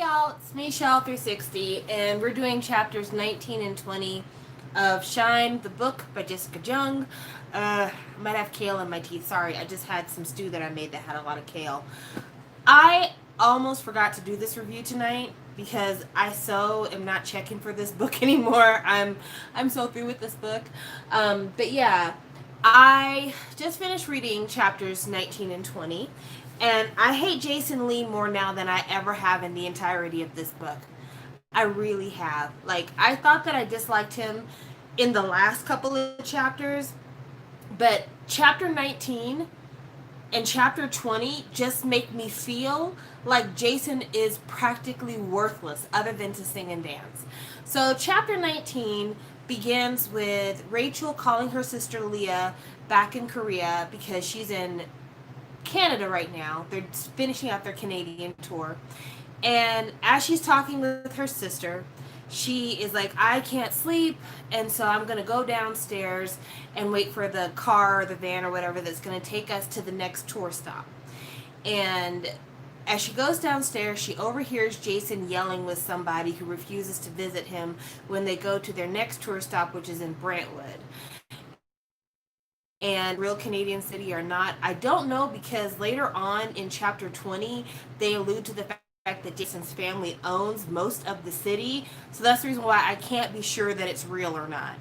y'all, it's me, Shell360, and we're doing chapters 19 and 20 of Shine, the book by Jessica Jung. I might have kale in my teeth. Sorry, I just had some stew that I made that had a lot of kale. I almost forgot to do this review tonight because I so am not checking for this book anymore. I'm so through with this book. But yeah, I just finished reading chapters 19 and 20, and I hate Jason Lee more now than I ever have in the entirety of this book. I really have. Like, I thought that I disliked him in the last couple of chapters, but chapter 19 and chapter 20 just make me feel like Jason is practically worthless other than to sing and dance. So, chapter 19 begins with Rachel calling her sister Leah back in Korea because she's in Canada right now. They're finishing out their Canadian tour. And as she's talking with her sister, she is like, I can't sleep, and so I'm going to go downstairs and wait for the car or the van or whatever that's going to take us to the next tour stop. And as she goes downstairs, she overhears Jason yelling with somebody who refuses to visit him when they go to their next tour stop, which is in Brentwood. And real Canadian city or not, I don't know, because later on in chapter 20, they allude to the fact that Jason's family owns most of the city, so that's the reason why I can't be sure that it's real or not.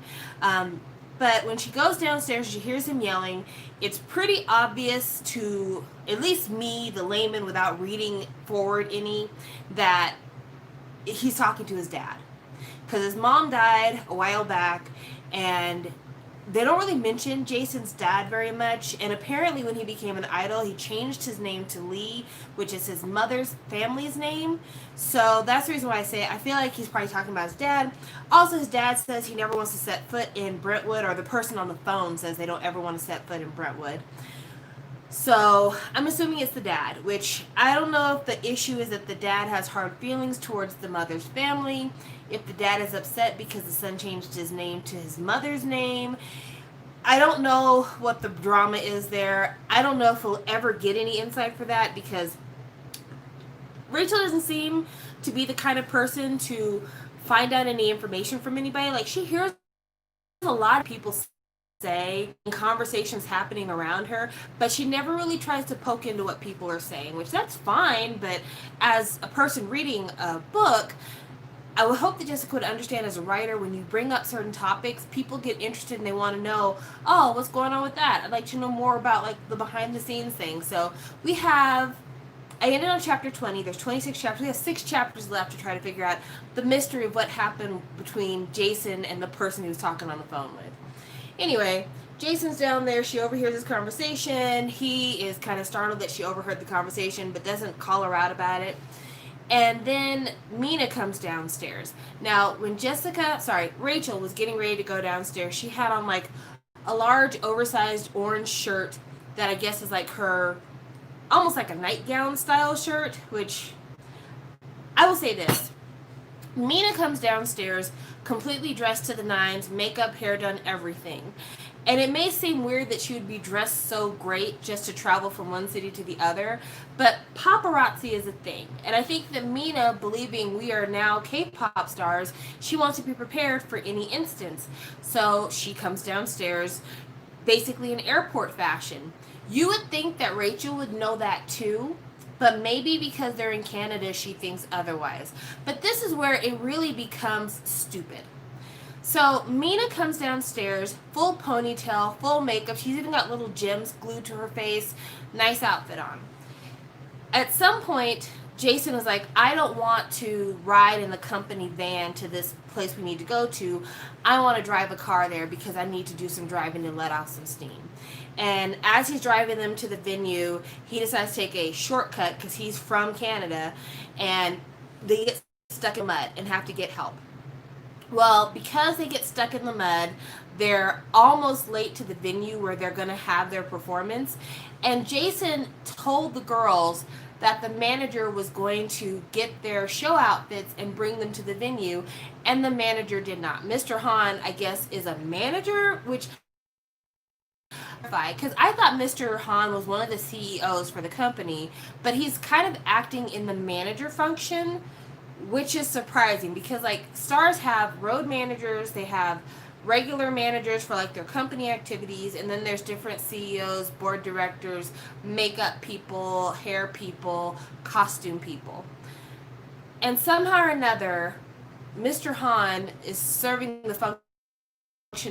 But when she goes downstairs, she hears him yelling. It's pretty obvious to at least me, the layman, without reading forward any, that he's talking to his dad, because his mom died a while back, and they don't really mention Jason's dad very much, and apparently when he became an idol, he changed his name to Lee, which is his mother's family's name. So that's the reason why I say it. I feel like he's probably talking about his dad. Also, his dad says he never wants to set foot in Brentwood, or the person on the phone says they don't ever want to set foot in Brentwood. So I'm assuming it's the dad, which I don't know if the issue is that the dad has hard feelings towards the mother's family, if the dad is upset because the son changed his name to his mother's name. I don't know what the drama is there. I don't know if we'll ever get any insight for that, because Rachel doesn't seem to be the kind of person to find out any information from anybody. Like, she hears a lot of people say in conversations happening around her, but she never really tries to poke into what people are saying, which that's fine. But as a person reading a book, I would hope that Jessica would understand, as a writer, when you bring up certain topics, people get interested and they want to know, oh, what's going on with that? I'd like to know more about, like, the behind the scenes thing. So I ended on chapter 20. There's 26 chapters. We have 6 chapters left to try to figure out the mystery of what happened between Jason and the person he was talking on the phone with. Anyway, Jason's down there. She overhears this conversation. He is kind of startled that she overheard the conversation, but doesn't call her out about it. And then Mina comes downstairs. Now, when Rachel was getting ready to go downstairs, she had on, like, a large, oversized orange shirt that I guess is like her, almost like a nightgown style shirt, which I will say this. Mina comes downstairs completely dressed to the nines, makeup, hair done, everything. And it may seem weird that she would be dressed so great just to travel from one city to the other, but paparazzi is a thing. And I think that Mina, believing we are now K-pop stars, she wants to be prepared for any instance. So she comes downstairs basically in airport fashion. You would think that Rachel would know that too, but maybe because they're in Canada, she thinks otherwise. But this is where it really becomes stupid. So Mina comes downstairs, full ponytail, full makeup. She's even got little gems glued to her face. Nice outfit on. At some point, Jason is like, I don't want to ride in the company van to this place we need to go to. I want to drive a car there because I need to do some driving and let off some steam. And as he's driving them to the venue, he decides to take a shortcut because he's from Canada, and they get stuck in mud and have to get help. Well, because they get stuck in the mud, they're almost late to the venue where they're going to have their performance. And Jason told the girls that the manager was going to get their show outfits and bring them to the venue, and the manager did not. Mr. Han, I guess, is a manager, which, because I thought Mr. Han was one of the CEOs for the company, but he's kind of acting in the manager function, which is surprising because like stars have road managers, they have regular managers for like their company activities, and then there's different CEOs, board directors, makeup people, hair people, costume people. And somehow or another, Mr. Han is serving the function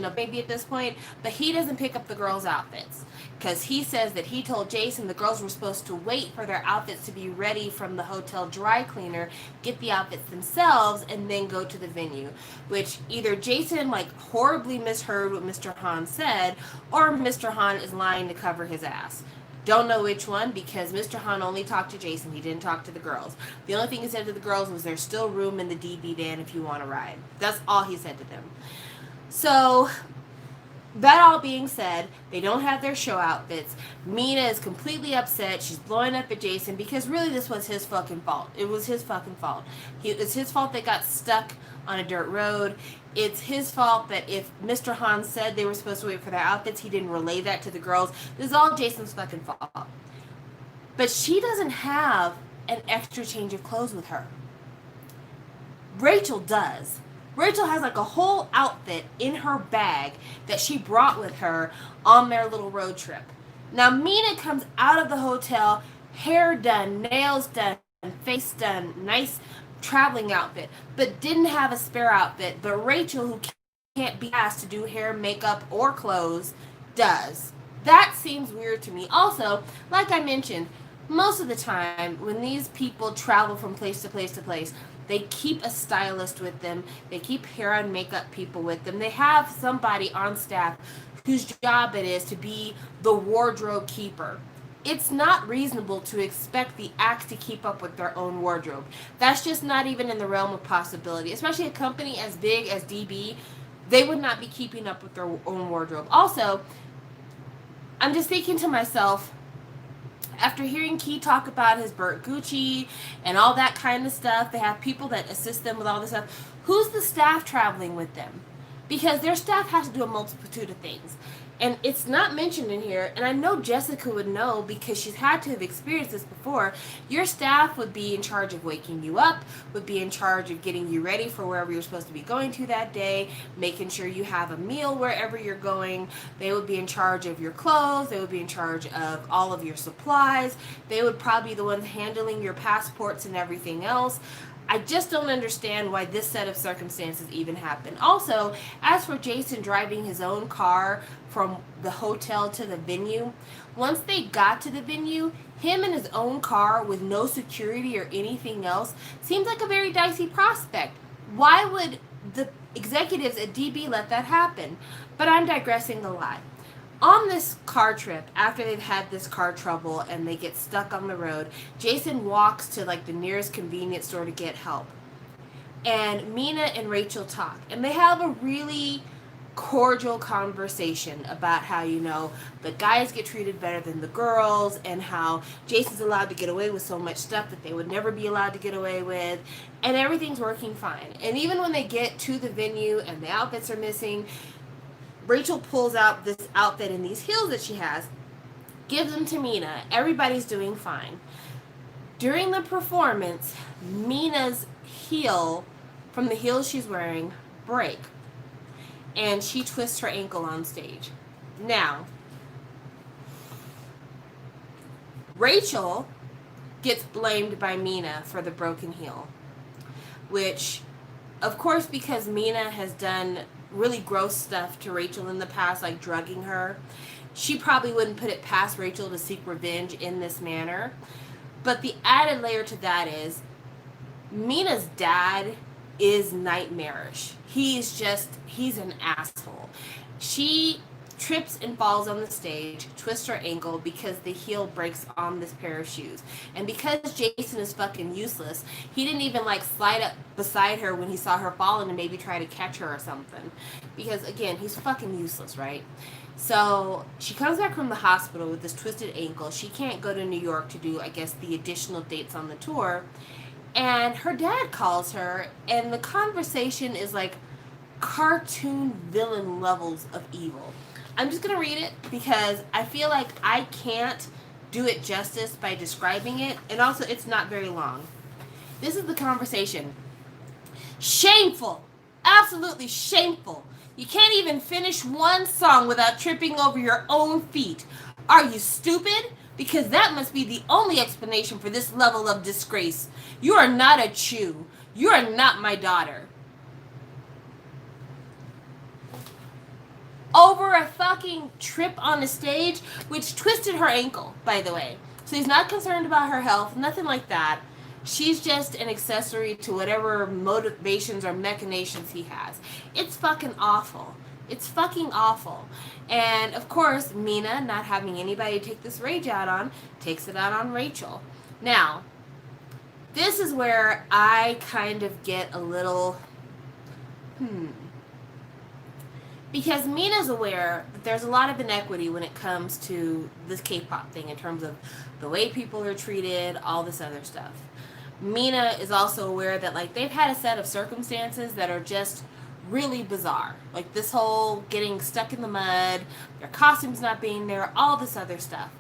of maybe at this point, but he doesn't pick up the girls' outfits because he says that he told Jason the girls were supposed to wait for their outfits to be ready from the hotel dry cleaner, get the outfits themselves, and then go to the venue. Which either Jason like horribly misheard what Mr. Han said, or Mr. Han is lying to cover his ass. Don't know which one because Mr. Han only talked to Jason. He didn't talk to the girls. The only thing he said to the girls was there's still room in the DB van if you want to ride. That's all he said to them. So, that all being said, they don't have their show outfits. Mina is completely upset. She's blowing up at Jason because really this was his fucking fault. It was his fucking fault. It's his fault they got stuck on a dirt road. It's his fault that if Mr. Han said they were supposed to wait for their outfits, he didn't relay that to the girls. This is all Jason's fucking fault. But she doesn't have an extra change of clothes with her. Rachel does. Rachel has like a whole outfit in her bag that she brought with her on their little road trip. Now Mina comes out of the hotel, hair done, nails done, face done, nice traveling outfit, but didn't have a spare outfit. But Rachel, who can't be asked to do hair, makeup, or clothes, does. That seems weird to me. Also, like I mentioned, most of the time when these people travel from place to place to place, they keep a stylist with them. They keep hair and makeup people with them. They have somebody on staff whose job it is to be the wardrobe keeper. It's not reasonable to expect the acts to keep up with their own wardrobe. That's just not even in the realm of possibility. Especially a company as big as DB, they would not be keeping up with their own wardrobe. Also, I'm just thinking to myself, after hearing Key talk about his Burt Gucci and all that kind of stuff, they have people that assist them with all this stuff. Who's the staff traveling with them? Because their staff has to do a multitude of things. And it's not mentioned in here, and I know Jessica would know because she's had to have experienced this before. Your staff would be in charge of waking you up, would be in charge of getting you ready for wherever you're supposed to be going to that day, making sure you have a meal wherever you're going. They would be in charge of your clothes. They would be in charge of all of your supplies. They would probably be the ones handling your passports and everything else. I just don't understand why this set of circumstances even happened. Also, as for Jason driving his own car from the hotel to the venue, once they got to the venue, him in his own car with no security or anything else seems like a very dicey prospect. Why would the executives at DB let that happen? But I'm digressing a lot. On this car trip, after they've had this car trouble and they get stuck on the road, Jason walks to like the nearest convenience store to get help. And Mina and Rachel talk. And they have a really cordial conversation about how, you know, the guys get treated better than the girls and how Jason's allowed to get away with so much stuff that they would never be allowed to get away with. And everything's working fine. And even when they get to the venue and the outfits are missing, Rachel pulls out this outfit and these heels that she has, gives them to Mina. Everybody's doing fine. During the performance, Mina's heel, from the heels she's wearing, break. And she twists her ankle on stage. Now, Rachel gets blamed by Mina for the broken heel. Which, of course, because Mina has done really gross stuff to Rachel in the past, like drugging her, she probably wouldn't put it past Rachel to seek revenge in this manner. But the added layer to that is Mina's dad is nightmarish. He's an asshole. She trips and falls on the stage, twists her ankle because the heel breaks on this pair of shoes. And because Jason is fucking useless, he didn't even like slide up beside her when he saw her falling and maybe try to catch her or something. Because again, he's fucking useless, right? So she comes back from the hospital with this twisted ankle. She can't go to New York to do, I guess, the additional dates on the tour. And her dad calls her, and the conversation is like cartoon villain levels of evil. I'm just going to read it because I feel like I can't do it justice by describing it. And also, it's not very long. This is the conversation. Shameful. Absolutely shameful. You can't even finish one song without tripping over your own feet. Are you stupid? Because that must be the only explanation for this level of disgrace. You are not a Chew. You are not my daughter. Over a fucking trip on the stage, which twisted her ankle, by the way. So he's not concerned about her health, nothing like that. She's just an accessory to whatever motivations or machinations he has. It's fucking awful. It's fucking awful. And of course, Mina, not having anybody to take this rage out on, takes it out on Rachel. Now, this is where I kind of get a little, because Mina's aware that there's a lot of inequity when it comes to this K-pop thing in terms of the way people are treated, all this other stuff. Mina is also aware that, like, they've had a set of circumstances that are just really bizarre. Like this whole getting stuck in the mud, their costumes not being there, all this other stuff.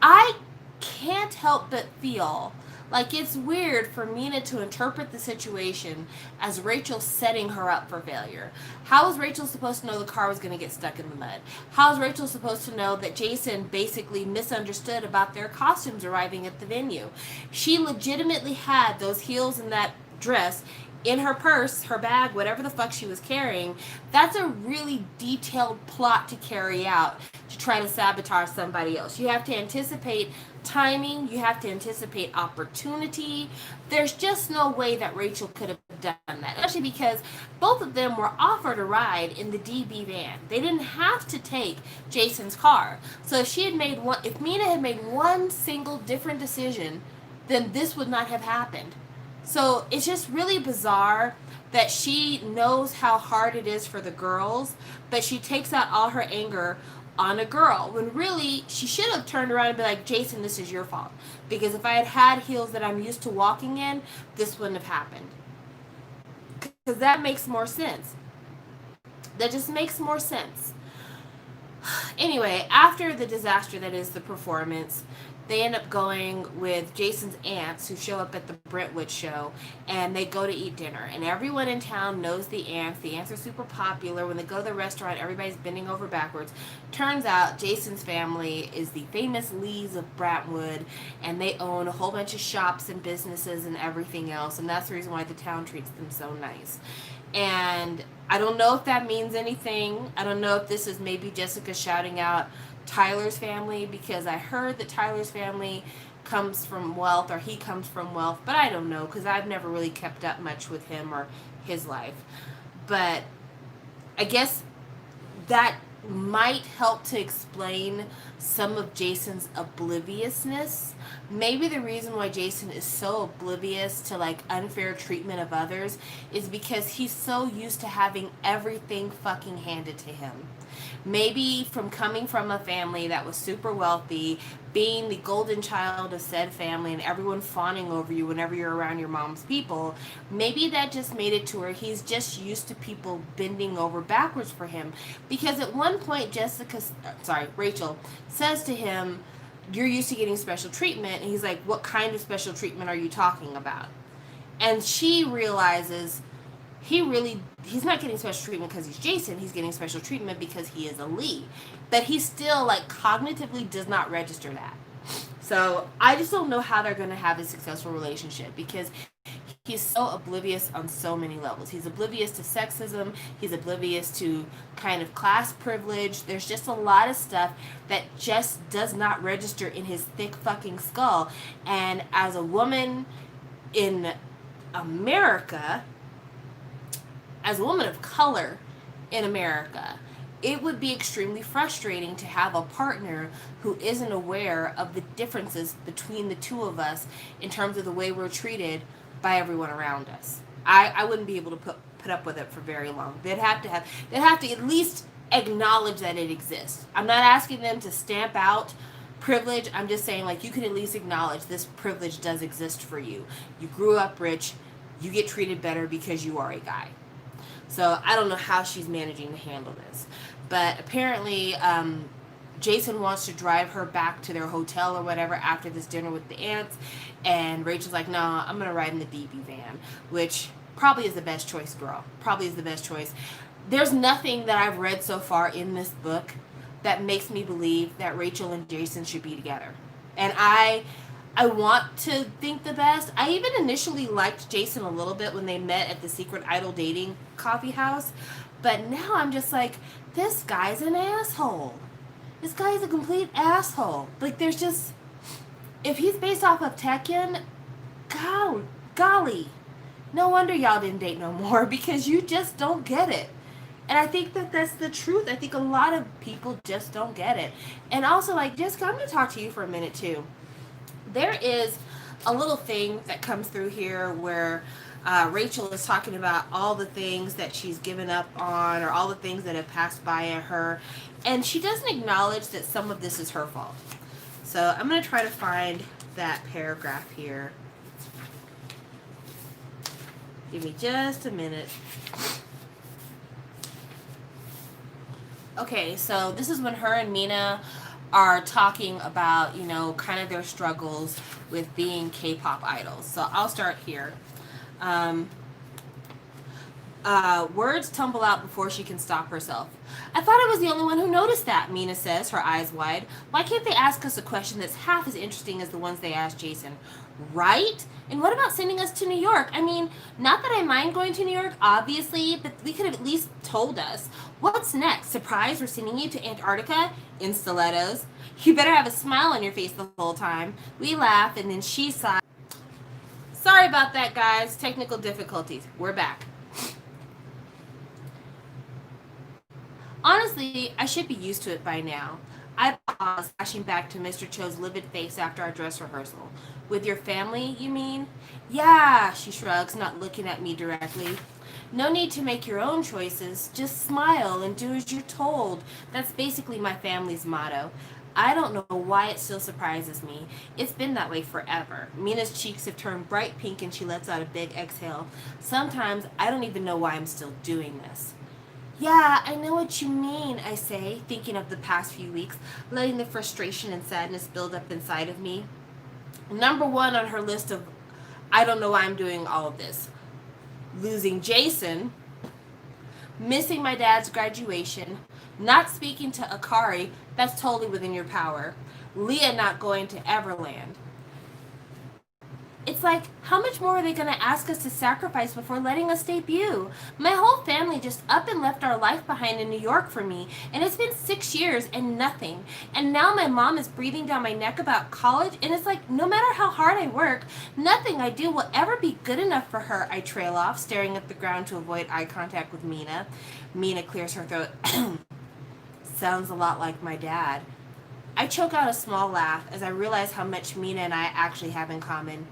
I can't help but feel like it's weird for Mina to interpret the situation as Rachel setting her up for failure. How is Rachel supposed to know the car was going to get stuck in the mud? How is Rachel supposed to know that Jason basically misunderstood about their costumes arriving at the venue? She legitimately had those heels and that dress in her purse, her bag, whatever the fuck she was carrying. That's a really detailed plot to carry out to try to sabotage somebody else. You have to anticipate timing, you have to anticipate opportunity. There's just no way that Rachel could have done that, especially because both of them were offered a ride in the DB van. They didn't have to take Jason's car. So if Mina had made one single different decision, then this would not have happened. So it's just really bizarre that she knows how hard it is for the girls, but she takes out all her anger on a girl, when really she should have turned around and be like, Jason, this is your fault. Because if I had had heels that I'm used to walking in, this wouldn't have happened. Because that makes more sense. That just makes more sense. Anyway, after the disaster that is the performance, they end up going with Jason's aunts who show up at the Brentwood show, and they go to eat dinner. And everyone in town knows the aunts. The aunts are super popular. When they go to the restaurant, everybody's bending over backwards. Turns out Jason's family is the famous Lees of Brentwood, and they own a whole bunch of shops and businesses and everything else. And that's the reason why the town treats them so nice. And I don't know if that means anything. I don't know if this is maybe Jessica shouting out Tyler's family, because I heard that Tyler's family comes from wealth, or he comes from wealth, but I don't know because I've never really kept up much with him or his life. But I guess that might help to explain some of Jason's obliviousness. Maybe the reason why Jason is so oblivious to like unfair treatment of others is because he's so used to having everything fucking handed to him. Maybe from coming from a family that was super wealthy, being the golden child of said family and everyone fawning over you whenever you're around your mom's people, maybe that just made it to where he's just used to people bending over backwards for him. Because at one point Rachel says to him, you're used to getting special treatment, and he's like, what kind of special treatment are you talking about? And she realizes he's not getting special treatment because he's Jason. He's getting special treatment because he is a Lee. But he still, like, cognitively does not register that. So I just don't know how they're going to have a successful relationship, because he's so oblivious on so many levels. He's oblivious to sexism. He's oblivious to kind of class privilege. There's just a lot of stuff that just does not register in his thick fucking skull. And as a woman in America, as a woman of color in America, it would be extremely frustrating to have a partner who isn't aware of the differences between the two of us in terms of the way we're treated by everyone around us. I wouldn't be able to put up with it for very long. They'd have to at least acknowledge that it exists. I'm not asking them to stamp out privilege. I'm just saying, like, you can at least acknowledge this privilege does exist for you. You grew up rich. You get treated better because you are a guy. So I don't know how she's managing to handle this. But apparently Jason wants to drive her back to their hotel or whatever after this dinner with the aunts. And Rachel's like, no, I'm going to ride in the DB van. Which, probably is the best choice, girl. Probably is the best choice. There's nothing that I've read so far in this book that makes me believe that Rachel and Jason should be together. And I want to think the best. I even initially liked Jason a little bit when they met at the Secret Idol dating coffee house. But now I'm just like, this guy's an asshole. This guy's a complete asshole. Like, there's just, if he's based off of Tekken, golly, no wonder y'all didn't date no more, because you just don't get it. And I think that that's the truth. I think a lot of people just don't get it. And also, like, Jessica, I'm going to talk to you for a minute, too. There is a little thing that comes through here where Rachel is talking about all the things that she's given up on, or all the things that have passed by at her. And she doesn't acknowledge that some of this is her fault. So I'm going to try to find that paragraph here. Give me just a minute. Okay, so this is when her and Mina are talking about, you know, kind of their struggles with being K-pop idols. So I'll start here. Words tumble out before she can stop herself. I thought I was the only one who noticed that, Mina says, her eyes wide. Why can't they ask us a question that's half as interesting as the ones they asked Jason? Right? And what about sending us to New York? I mean, not that I mind going to New York, obviously, but we could have at least told us. What's next? Surprise, we're sending you to Antarctica? In stilettos. You better have a smile on your face the whole time. We laugh, and then she sighs. Sorry about that, guys. Technical difficulties. We're back. Honestly, I should be used to it by now. I pause, flashing back to Mr. Cho's livid face after our dress rehearsal. With your family, you mean? Yeah, she shrugs, not looking at me directly. No need to make your own choices. Just smile and do as you're told. That's basically my family's motto. I don't know why it still surprises me. It's been that way forever. Mina's cheeks have turned bright pink and she lets out a big exhale. Sometimes I don't even know why I'm still doing this. Yeah, I know what you mean, I say, thinking of the past few weeks, letting the frustration and sadness build up inside of me. Number one on her list of, I don't know why I'm doing all of this. Losing Jason, missing my dad's graduation, not speaking to Akari, that's totally within your power. Leah not going to Everland. It's like, how much more are they going to ask us to sacrifice before letting us debut? My whole family just up and left our life behind in New York for me, and it's been 6 years and nothing. And now my mom is breathing down my neck about college, and it's like, no matter how hard I work, nothing I do will ever be good enough for her, I trail off, staring at the ground to avoid eye contact with Mina. Mina clears her throat. Sounds a lot like my dad. I choke out a small laugh as I realize how much Mina and I actually have in common.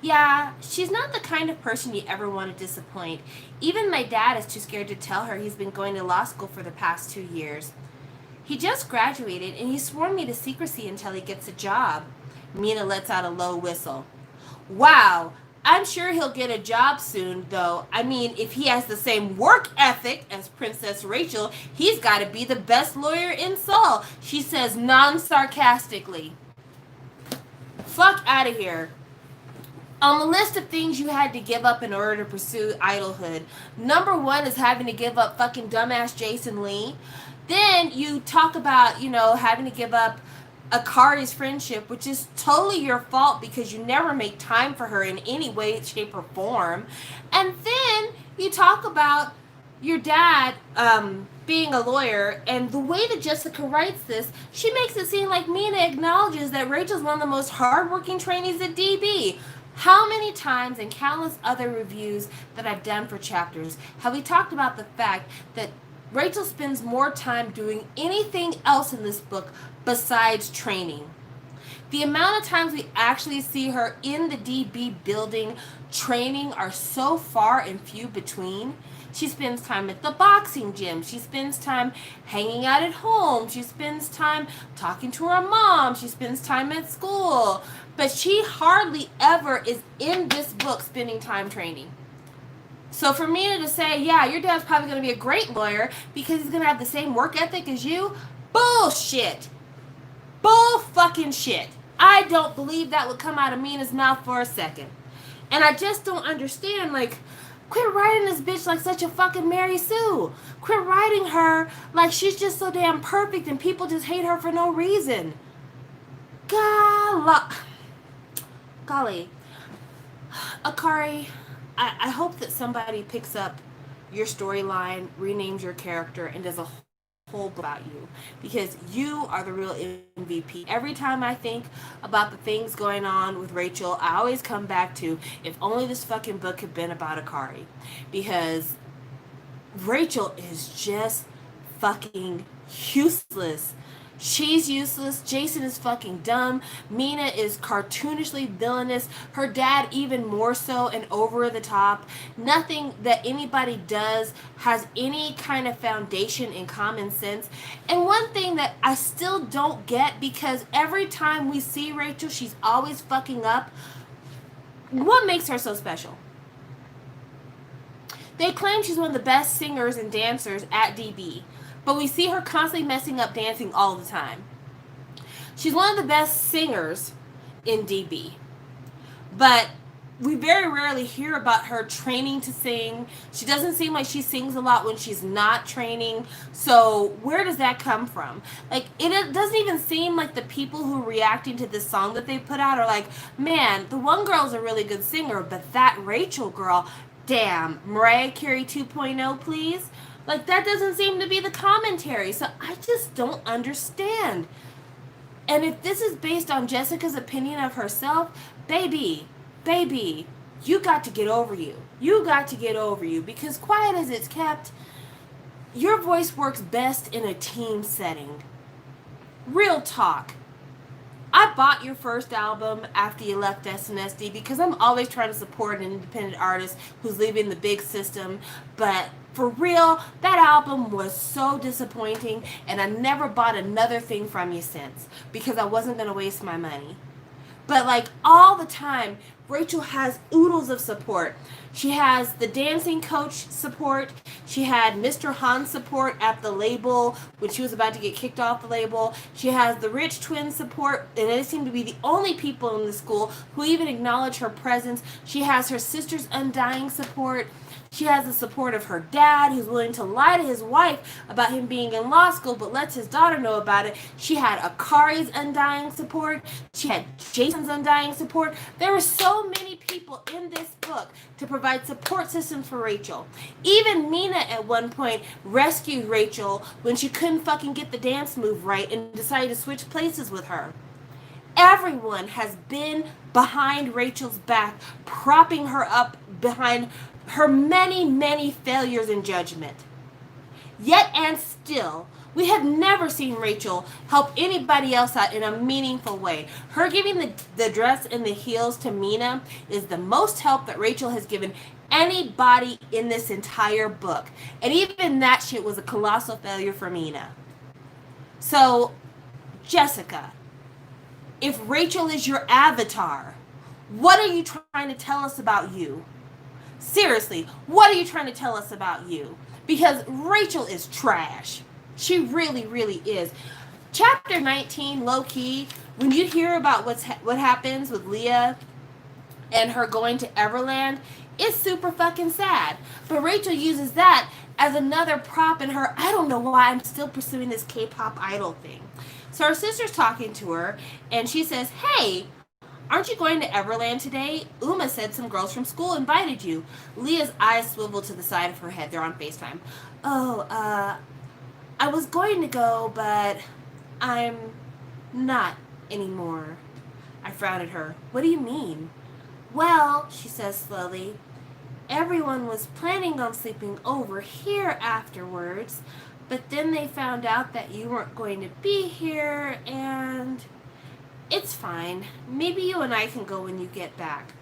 Yeah, she's not the kind of person you ever want to disappoint. Even my dad is too scared to tell her he's been going to law school for the past 2 years. He just graduated and he swore me to secrecy until he gets a job. Mina lets out a low whistle. Wow, I'm sure he'll get a job soon, though. I mean, if he has the same work ethic as Princess Rachel, he's got to be the best lawyer in Seoul, she says non-sarcastically. Fuck out of here. On the list of things you had to give up in order to pursue idolhood, number one is having to give up fucking dumbass Jason Lee. Then you talk about, you know, having to give up Akari's friendship, which is totally your fault because you never make time for her in any way, shape, or form. And then you talk about your dad being a lawyer, and the way that Jessica writes this, she makes it seem like Mina acknowledges that Rachel's one of the most hardworking trainees at DB. How many times in countless other reviews that I've done for chapters have we talked about the fact that Rachel spends more time doing anything else in this book besides training? The amount of times we actually see her in the DB building training are so far and few between. She spends time at the boxing gym. She spends time hanging out at home. She spends time talking to her mom. She spends time at school. But she hardly ever is in this book spending time training. So for Mina to say, yeah, your dad's probably going to be a great lawyer because he's going to have the same work ethic as you, bullshit. Bull fucking shit. I don't believe that would come out of Mina's mouth for a second. And I just don't understand, like, Quit writing this bitch like such a fucking Mary Sue. Quit writing her like she's just so damn perfect and people just hate her for no reason. Golly. Akari, I hope that somebody picks up your storyline, renames your character, and does a whole book about you, because you are the real MVP. Every time I think about the things going on with Rachel, I always come back to, if only this fucking book had been about Akari, because Rachel is just fucking useless. She's useless. Jason is fucking dumb. Mina is cartoonishly villainous. Her dad even more so and over the top. Nothing that anybody does has any kind of foundation in common sense. And one thing that I still don't get, because every time we see Rachel, she's always fucking up. What makes her so special? They claim she's one of the best singers and dancers at DB. But we see her constantly messing up dancing all the time. She's one of the best singers in DB. But we very rarely hear about her training to sing. She doesn't seem like she sings a lot when she's not training. So where does that come from? Like, it doesn't even seem like the people who are reacting to this song that they put out are like, man, the one girl's a really good singer, but that Rachel girl, damn, Mariah Carey 2.0, please. Like, that doesn't seem to be the commentary. So I just don't understand. And if this is based on Jessica's opinion of herself, baby, you got to get over you. You got to get over you. Because quiet as it's kept, your voice works best in a team setting. Real talk. I bought your first album after you left SNSD because I'm always trying to support an independent artist who's leaving the big system. But for real, that album was so disappointing, and I never bought another thing from you since because I wasn't going to waste my money. But like all the time, Rachel has oodles of support. She has the dancing coach support. She had Mr. Han's support at the label when she was about to get kicked off the label. She has the Rich twins support, and they seem to be the only people in the school who even acknowledge her presence. She has her sister's undying support. She has the support of her dad, who's willing to lie to his wife about him being in law school, but lets his daughter know about it. She had Akari's undying support. She had Jason's undying support. There were so many people in this book to provide support systems for Rachel. Even Mina at one point rescued Rachel when she couldn't fucking get the dance move right and decided to switch places with her. Everyone has been behind Rachel's back, propping her up behind her many, many failures in judgment. Yet and still, we have never seen Rachel help anybody else out in a meaningful way. Her giving the dress and the heels to Mina is the most help that Rachel has given anybody in this entire book. And even that shit was a colossal failure for Mina. So, Jessica, if Rachel is your avatar, what are you trying to tell us about you? Seriously, what are you trying to tell us about you? Because Rachel is trash. She really, really is. Chapter 19, low-key, when you hear about what happens with Leah and her going to Everland, it's super fucking sad. But Rachel uses that as another prop in her, I don't know why I'm still pursuing this K-pop idol thing. So her sister's talking to her, and she says, hey, aren't you going to Everland today? Uma said some girls from school invited you. Leah's eyes swivel to the side of her head. They're on FaceTime. Oh, I was going to go, but I'm not anymore. I frowned at her. What do you mean? Well, she says slowly, everyone was planning on sleeping over here afterwards, but then they found out that you weren't going to be here, and it's fine. Maybe you and I can go when you get back.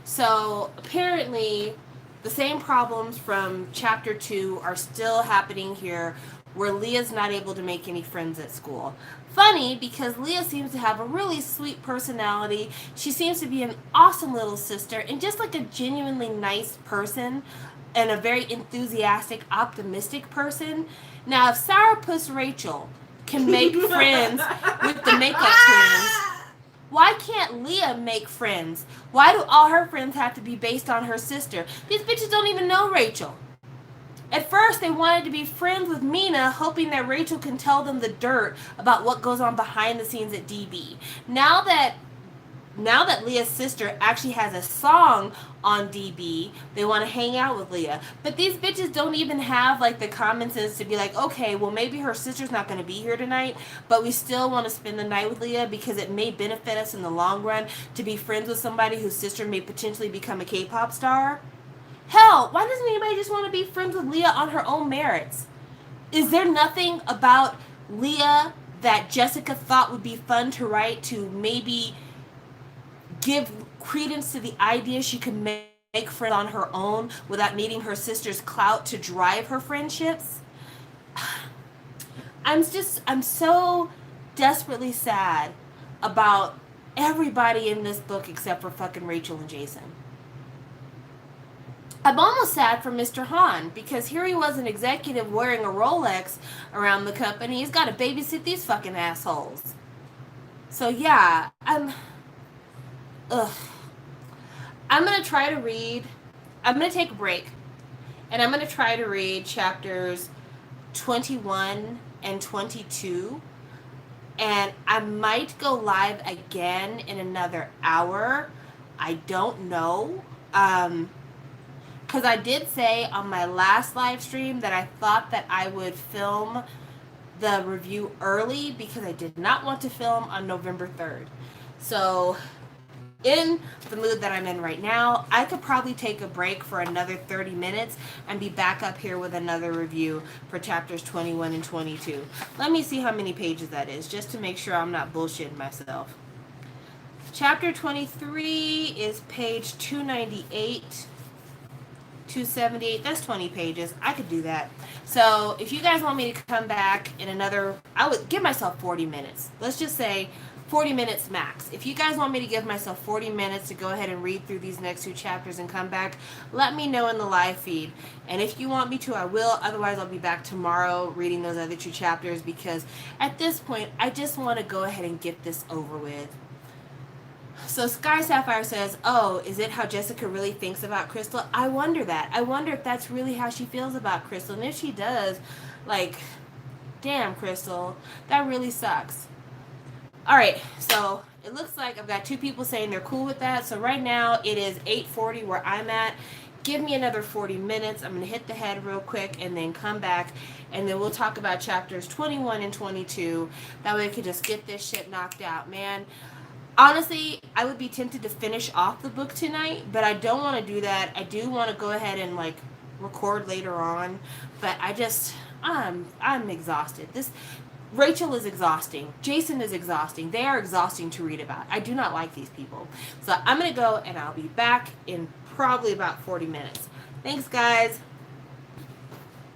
So apparently the same problems from chapter 2 are still happening here, where Leah's not able to make any friends at school. Funny, because Leah seems to have a really sweet personality. She seems to be an awesome little sister and just like a genuinely nice person and a very enthusiastic, optimistic person. Now, if Sourpuss Rachel can make friends with the makeup twins, Why can't Leah make friends? Why do all her friends have to be based on her sister? These bitches don't even know Rachel. At first, they wanted to be friends with Mina, hoping that Rachel can tell them the dirt about what goes on behind the scenes at DB. Now that Leah's sister actually has a song on DB, they want to hang out with Leah. But these bitches don't even have like the common sense to be like, okay, well maybe her sister's not going to be here tonight, but we still want to spend the night with Leah because it may benefit us in the long run to be friends with somebody whose sister may potentially become a K-pop star. Hell, why doesn't anybody just want to be friends with Leah on her own merits? Is there nothing about Leah that Jessica thought would be fun to write to maybe give credence to the idea she could make friends on her own without needing her sister's clout to drive her friendships? I'm so desperately sad about everybody in this book except for fucking Rachel and Jason. I'm almost sad for Mr. Han because here he was, an executive wearing a Rolex around the company. He's got to babysit these fucking assholes. So yeah, I'm going to try to read, I'm going to take a break, and I'm going to try to read chapters 21 and 22, and I might go live again in another hour. I don't know, because I did say on my last live stream that I thought that I would film the review early because I did not want to film on November 3rd. So in the mood that I'm in right now, I could probably take a break for another 30 minutes and be back up here with another review for chapters 21 and 22. Let me see how many pages that is, just to make sure I'm not bullshitting myself. Chapter 23 is page 298, 278. That's 20 pages. I could do that. So if you guys want me to come back in another, I would give myself 40 minutes. Let's just say 40 minutes max. If you guys want me to give myself 40 minutes to go ahead and read through these next two chapters and come back, let me know in the live feed. And if you want me to, I will. Otherwise, I'll be back tomorrow reading those other two chapters because at this point, I just want to go ahead and get this over with. So Sky Sapphire says, oh, is it how Jessica really thinks about Crystal? I wonder that. I wonder if that's really how she feels about Crystal. And if she does, like, damn, Crystal, that really sucks. All right, so it looks like I've got two people saying they're cool with that. So right now it is 8:40 where I'm at. Give me another 40 minutes. I'm going to hit the head real quick and then come back. And then we'll talk about chapters 21 and 22. That way I can just get this shit knocked out, man. Honestly, I would be tempted to finish off the book tonight, but I don't want to do that. I do want to go ahead and like record later on, but I'm exhausted. Rachel is exhausting. Jason is exhausting. They are exhausting to read about. I do not like these people. So I'm going to go and I'll be back in probably about 40 minutes. Thanks, guys.